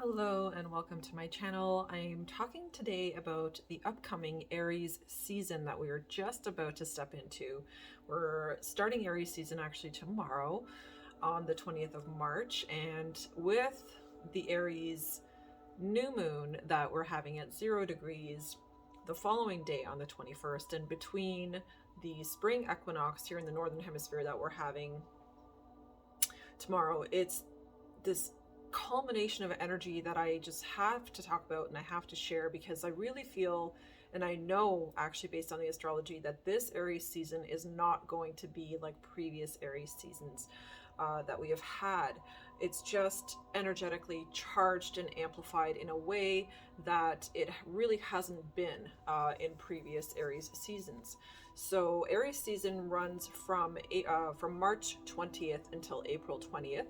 Hello and welcome to my channel. I'm talking today about the upcoming Aries season that we are just about to step into. We're starting Aries season actually tomorrow on the 20th of March, and with the Aries new moon that we're having at 0 degrees the following day on the 21st, and between the spring equinox here in the Northern Hemisphere that we're having tomorrow, it's this culmination of energy that I just have to talk about and I have to share, because I really feel, and I know actually based on the astrology, that this Aries season is not going to be like previous Aries seasons that we have had. It's just energetically charged and amplified in a way that it really hasn't been in previous Aries seasons. So Aries season runs from March 20th until April 20th.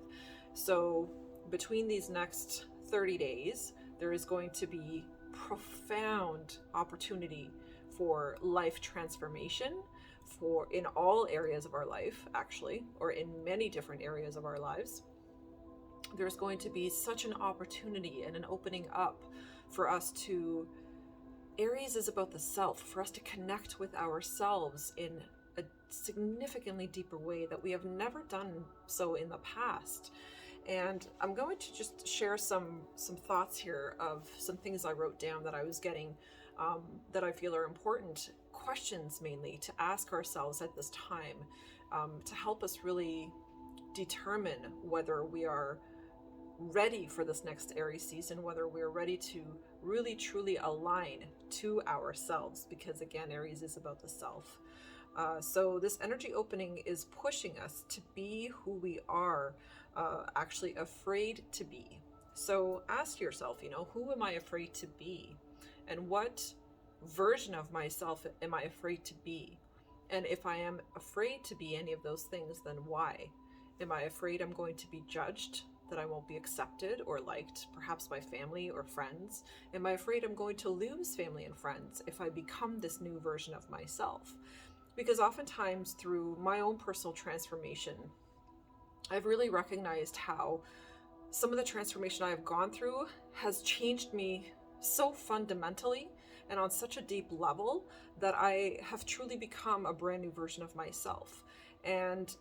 So between these next 30 days, there is going to be profound opportunity for life transformation in all areas of our life, actually, or in many different areas of our lives. There's going to be such an opportunity and an opening up for us to, Aries is about the self, for us to connect with ourselves in a significantly deeper way that we have never done so in the past. And I'm going to just share some thoughts here of some things I wrote down that I was getting that I feel are important questions mainly to ask ourselves at this time, to help us really determine whether we are ready for this next Aries season, whether we're ready to really truly align to ourselves, because again, Aries is about the self. So this energy opening is pushing us to be who we are actually afraid to be. So ask yourself, who am I afraid to be? And what version of myself am I afraid to be? And if I am afraid to be any of those things, then why? Am I afraid I'm going to be judged, that I won't be accepted or liked, perhaps by family or friends? Am I afraid I'm going to lose family and friends if I become this new version of myself? Because oftentimes through my own personal transformation, I've really recognized how some of the transformation I've gone through has changed me so fundamentally and on such a deep level that I have truly become a brand new version of myself. And,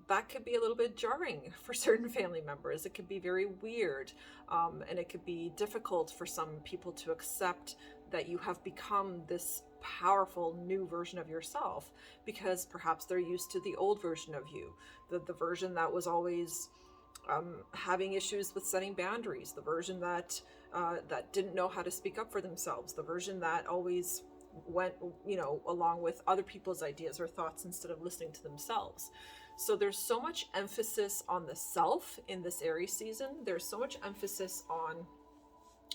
that could be a little bit jarring for certain family members. It could be very weird, and it could be difficult for some people to accept that you have become this powerful new version of yourself, because perhaps they're used to the old version of you, the version that was always having issues with setting boundaries, the version that didn't know how to speak up for themselves, the version that always went along with other people's ideas or thoughts instead of listening to themselves. So there's so much emphasis on the self in this Aries season. There's so much emphasis on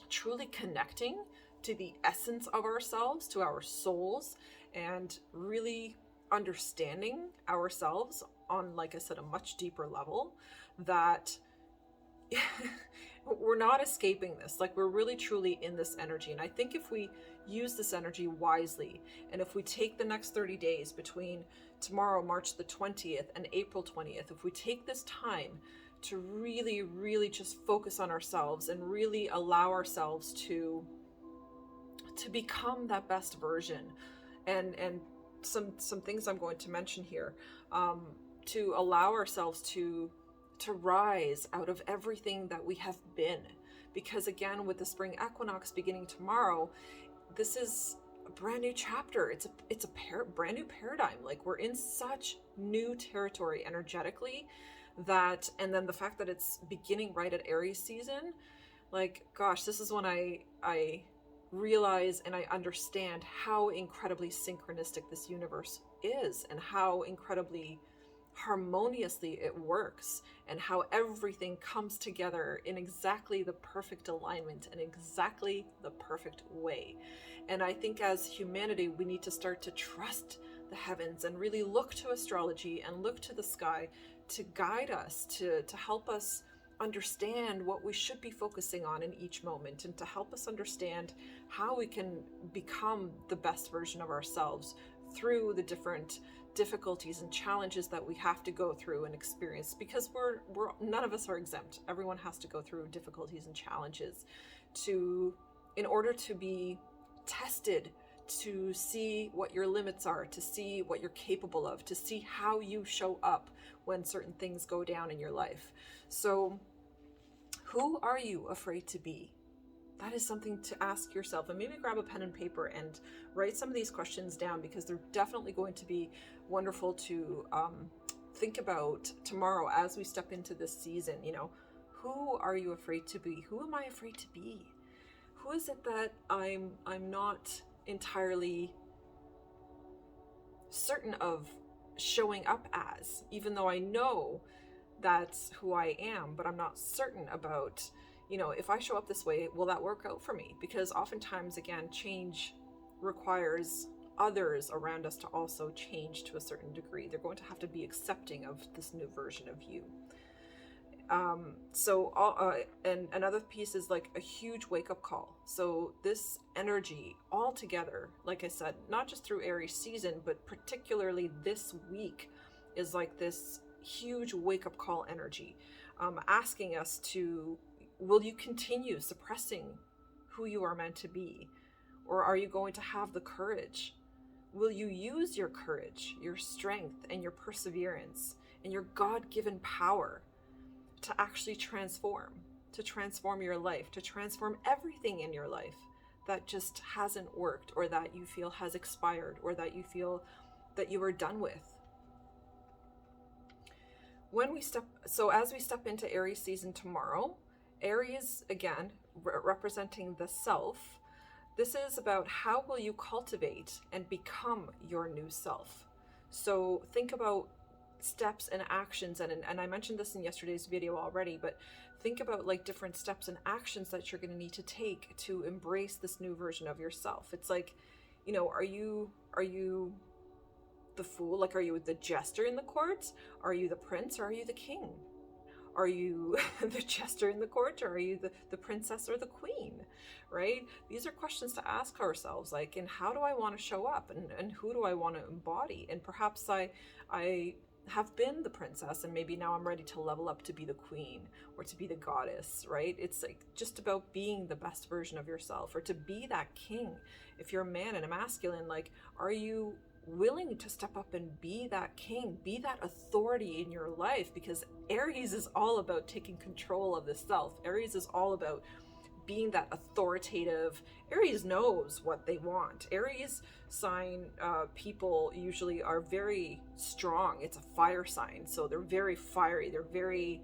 truly connecting to the essence of ourselves, to our souls, and really understanding ourselves on, like I said, a much deeper level, that we're not escaping this. Like, we're really truly in this energy. And I think if we use this energy wisely, and if we take the next 30 days between tomorrow, March the 20th, and April 20th, if we take this time to really, really just focus on ourselves and really allow ourselves to become that best version, and some things I'm going to mention here, to allow ourselves to rise out of everything that we have been. Because again, with the spring equinox beginning tomorrow, this is a brand new chapter. It's a brand new paradigm. Like, we're in such new territory energetically, that, and then the fact that it's beginning right at Aries season, like, gosh, this is when I realize and I understand how incredibly synchronistic this universe is, and how incredibly harmoniously it works, and how everything comes together in exactly the perfect alignment and exactly the perfect way. And I think as humanity, we need to start to trust the heavens and really look to astrology and look to the sky to guide us, to help us understand what we should be focusing on in each moment, and to help us understand how we can become the best version of ourselves through the different difficulties and challenges that we have to go through and experience, because we're none of us are exempt. Everyone has to go through difficulties and challenges in order to be tested, to see what your limits are, to see what you're capable of, to see how you show up when certain things go down in your life. So who are you afraid to be? That is something to ask yourself, and maybe grab a pen and paper and write some of these questions down, because they're definitely going to be wonderful to think about tomorrow as we step into this season. Who are you afraid to be? Who am I afraid to be? Who is it that I'm not entirely certain of showing up as, even though I know that's who I am, but I'm not certain about, if I show up this way, will that work out for me? Because oftentimes, again, change requires others around us to also change to a certain degree. They're going to have to be accepting of this new version of you. And another piece is like a huge wake-up call. So this energy all together, like I said, not just through Aries season, but particularly this week, is like this huge wake-up call energy, asking us to, will you continue suppressing who you are meant to be? Or are you going to have the courage? Will you use your courage, your strength, and your perseverance, and your God-given power to actually transform your life, to transform everything in your life that just hasn't worked, or that you feel has expired, or that you feel that you are done with? As we step into Aries season tomorrow, Aries, again, representing the self, this is about how will you cultivate and become your new self. So think about steps and actions, and I mentioned this in yesterday's video already, but think about like different steps and actions that you're going to need to take to embrace this new version of yourself. It's like, are you the fool? Like, are you the jester in the court? Are you the prince, or are you the king? Are you the jester in the court, or are you the princess or the queen, right? These are questions to ask ourselves, like, and how do I want to show up, and who do I want to embody? And perhaps I have been the princess, and maybe now I'm ready to level up to be the queen, or to be the goddess, right? It's like just about being the best version of yourself, or to be that king. If you're a man and a masculine, like, are you willing to step up and be that king, be that authority in your life? Because Aries is all about taking control of the self. Aries is all about being that authoritative. Aries knows what they want. Aries sign people usually are very strong. It's a fire sign, so they're very fiery. They're very,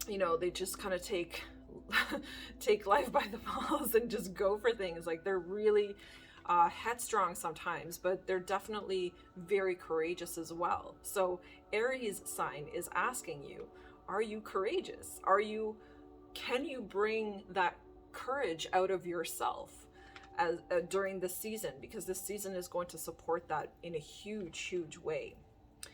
they just kind of take life by the balls and just go for things. Like, they're really headstrong sometimes, but they're definitely very courageous as well. So Aries sign is asking you, are you courageous? Can you bring that courage out of yourself as during this season? Because this season is going to support that in a huge way.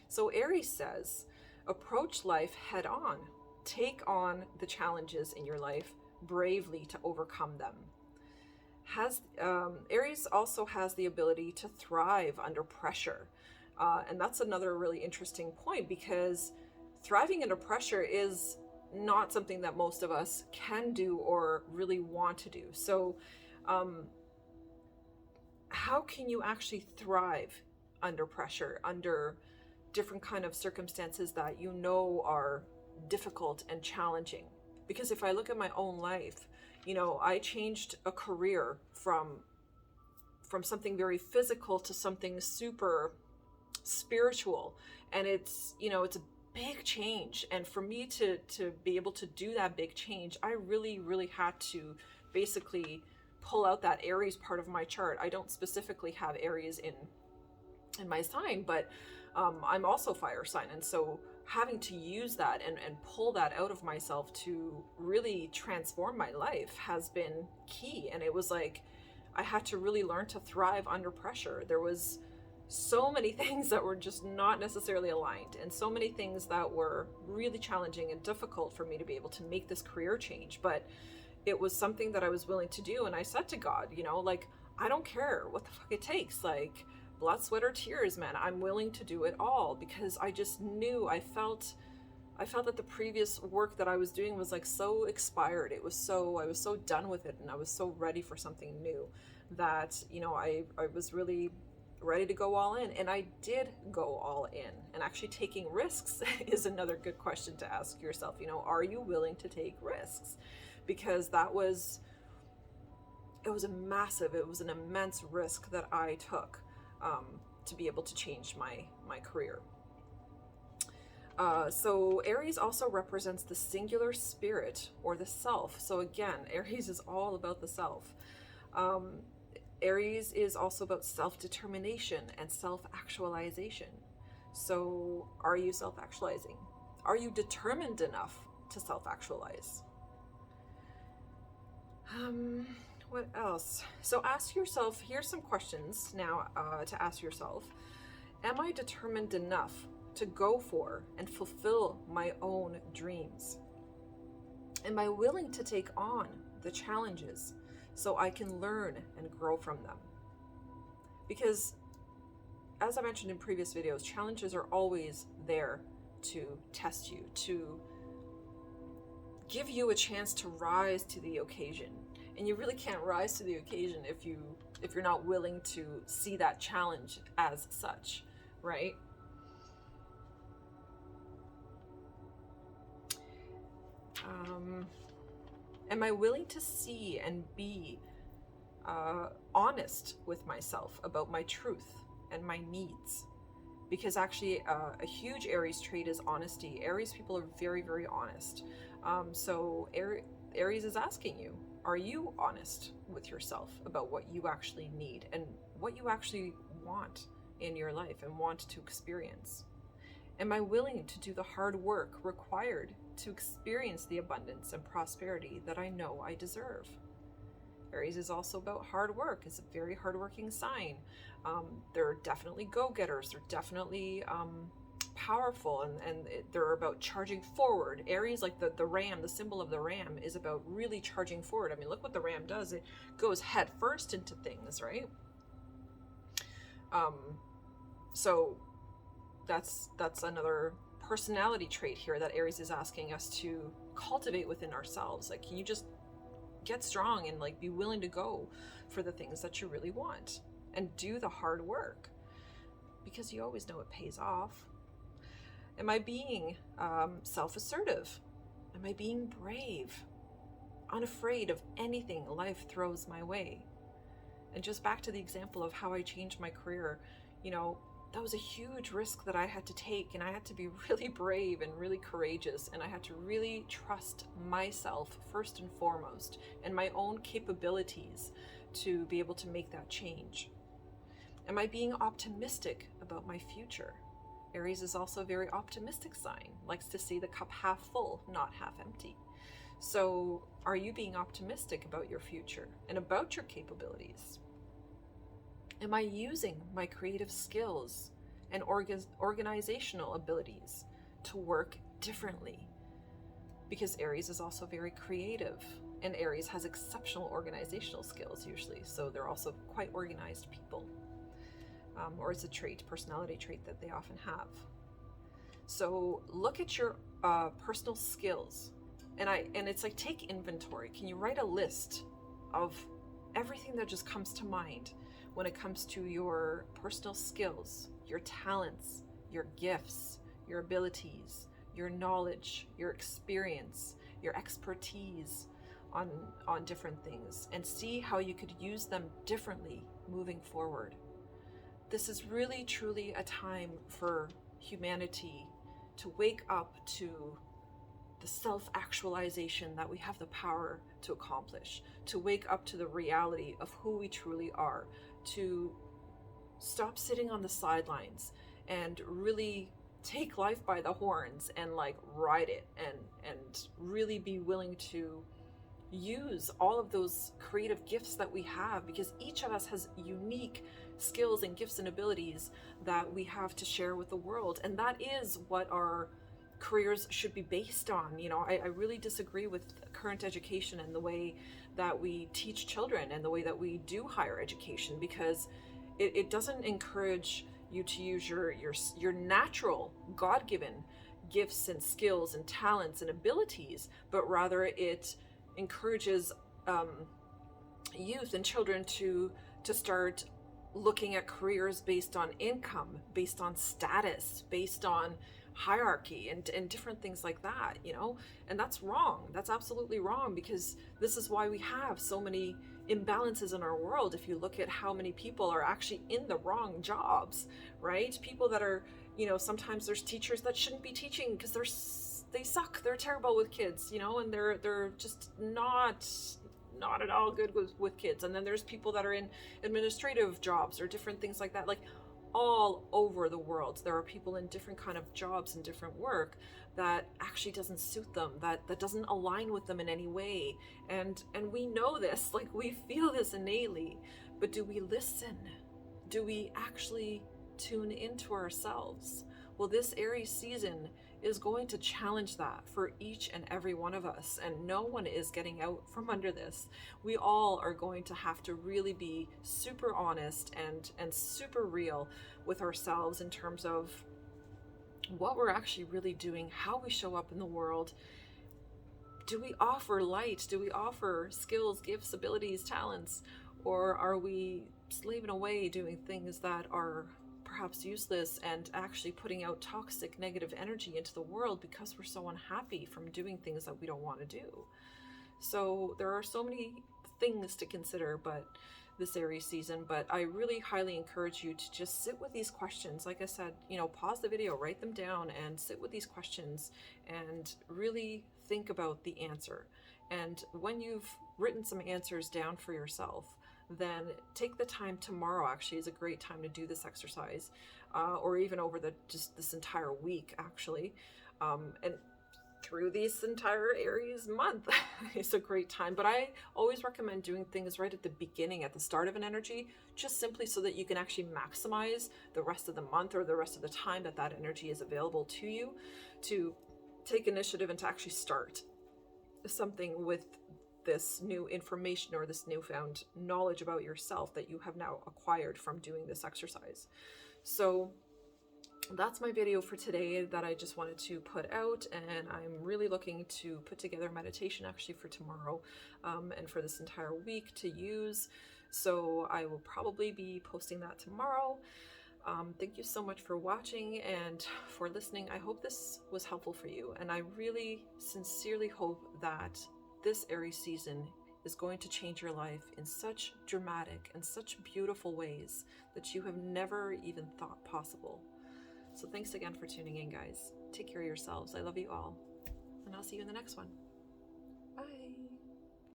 So Aries says, approach life head on. Take on the challenges in your life bravely to overcome them. Aries also has the ability to thrive under pressure. And that's another really interesting point, because thriving under pressure is not something that most of us can do or really want to do. So how can you actually thrive under pressure, under different kind of circumstances that are difficult and challenging? Because if I look at my own life, I changed a career from something very physical to something super spiritual, and it's a big change. And for me to be able to do that big change, I really had to basically pull out that Aries part of my chart. I don't specifically have Aries in my sign, but I'm also fire sign, and so having to use that and pull that out of myself to really transform my life has been key. And it was like I had to really learn to thrive under pressure. There was so many things that were just not necessarily aligned, and so many things that were really challenging and difficult for me to be able to make this career change. But it was something that I was willing to do, and I said to God, like, I don't care what the fuck it takes. Like, blood, sweat, or tears, man. I'm willing to do it all, because I just knew, I felt that the previous work that I was doing was like so expired. I was so done with it, and I was so ready for something new that, you know, I was really ready to go all in. And I did go all in. And actually taking risks is another good question to ask yourself. You know, are you willing to take risks? Because it was an immense risk that I took to be able to change my career. So Aries also represents the singular spirit, or the self. So again, Aries is all about the self. Aries is also about self-determination and self-actualization. So are you self-actualizing? Are you determined enough to self-actualize? What else? So ask yourself, here's some questions now to ask yourself. Am I determined enough to go for and fulfill my own dreams? Am I willing to take on the challenges so I can learn and grow from them? Because, as I mentioned in previous videos, challenges are always there to test you, to give you a chance to rise to the occasion. And you really can't rise to the occasion if you're not willing to see that challenge as such, right? Am I willing to see and be honest with myself about my truth and my needs? Because actually a huge Aries trait is honesty. Aries people are very, very honest. So Aries is asking you, are you honest with yourself about what you actually need and what you actually want in your life and want to experience? Am I willing to do the hard work required to experience the abundance and prosperity that I know I deserve? Aries is also about hard work. It's a very hardworking sign. They're definitely go-getters. They're definitely powerful, and they're about charging forward. Aries, like the ram, the symbol of the ram, is about really charging forward. I mean, look what the ram does. It goes head first into things, right? So that's another personality trait here that Aries is asking us to cultivate within ourselves. Like, can you just get strong and like be willing to go for the things that you really want and do the hard work, because you always know it pays off. Am I being self-assertive? Am I being brave, unafraid of anything life throws my way? And just back to the example of how I changed my career, you know, that was a huge risk that I had to take, and I had to be really brave and really courageous, and I had to really trust myself first and foremost, and my own capabilities to be able to make that change. Am I being optimistic about my future? Aries is also a very optimistic sign, likes to see the cup half full, not half empty. So are you being optimistic about your future and about your capabilities? Am I using my creative skills and organizational abilities to work differently? Because Aries is also very creative, and Aries has exceptional organizational skills usually, so they're also quite organized people. Or it's a trait, personality trait that they often have. So look at your personal skills, and it's like, take inventory. Can you write a list of everything that just comes to mind when it comes to your personal skills, your talents, your gifts, your abilities, your knowledge, your experience, your expertise on different things, and see how you could use them differently moving forward. This is really, truly a time for humanity to wake up to the self-actualization that we have the power to accomplish, to wake up to the reality of who we truly are, to stop sitting on the sidelines and really take life by the horns and like ride it, and really be willing to use all of those creative gifts that we have, because each of us has unique skills and gifts and abilities that we have to share with the world, and that is what our careers should be based on. You know, I really disagree with current education and the way that we teach children and the way that we do higher education, because it doesn't encourage you to use your natural God-given gifts and skills and talents and abilities, but rather it encourages youth and children to start looking at careers based on income, based on status, based on hierarchy, and different things like that, you know. And that's wrong. That's absolutely wrong, because this is why we have so many imbalances in our world. If you look at how many people are actually in the wrong jobs, right? People that are, you know, sometimes there's teachers that shouldn't be teaching because they suck, they're terrible with kids, you know, and they're just not at all good with kids. And then there's people that are in administrative jobs or different things like that. Like, all over the world there are people in different kind of jobs and different work that actually doesn't suit them, that doesn't align with them in any way. And we know this, like, we feel this innately, but do we listen? Do we actually tune into ourselves? Well, this Aries season is going to challenge that for each and every one of us, and no one is getting out from under this. We all are going to have to really be super honest and super real with ourselves in terms of what we're actually really doing, how we show up in the world. Do we offer light? Do we offer skills, gifts, abilities, talents? Or are we slaving away doing things that are perhaps useless and actually putting out toxic, negative energy into the world because we're so unhappy from doing things that we don't want to do? So there are so many things to consider, but this Aries season, but I really highly encourage you to just sit with these questions. Like I said, you know, pause the video, write them down, and sit with these questions and really think about the answer. And when you've written some answers down for yourself, then take the time tomorrow. Actually is a great time to do this exercise, or even over just this entire week, actually, and through this entire Aries month. It's a great time. But I always recommend doing things right at the beginning, at the start of an energy, just simply so that you can actually maximize the rest of the month or the rest of the time that energy is available to you, to take initiative and to actually start something with this new information or this newfound knowledge about yourself that you have now acquired from doing this exercise. So that's my video for today that I just wanted to put out, and I'm really looking to put together meditation actually for tomorrow, and for this entire week to use. So I will probably be posting that tomorrow. Thank you so much for watching and for listening. I hope this was helpful for you, and I really sincerely hope that this Aries season is going to change your life in such dramatic and such beautiful ways that you have never even thought possible. So thanks again for tuning in, guys. Take care of yourselves. I love you all, and I'll see you in the next one.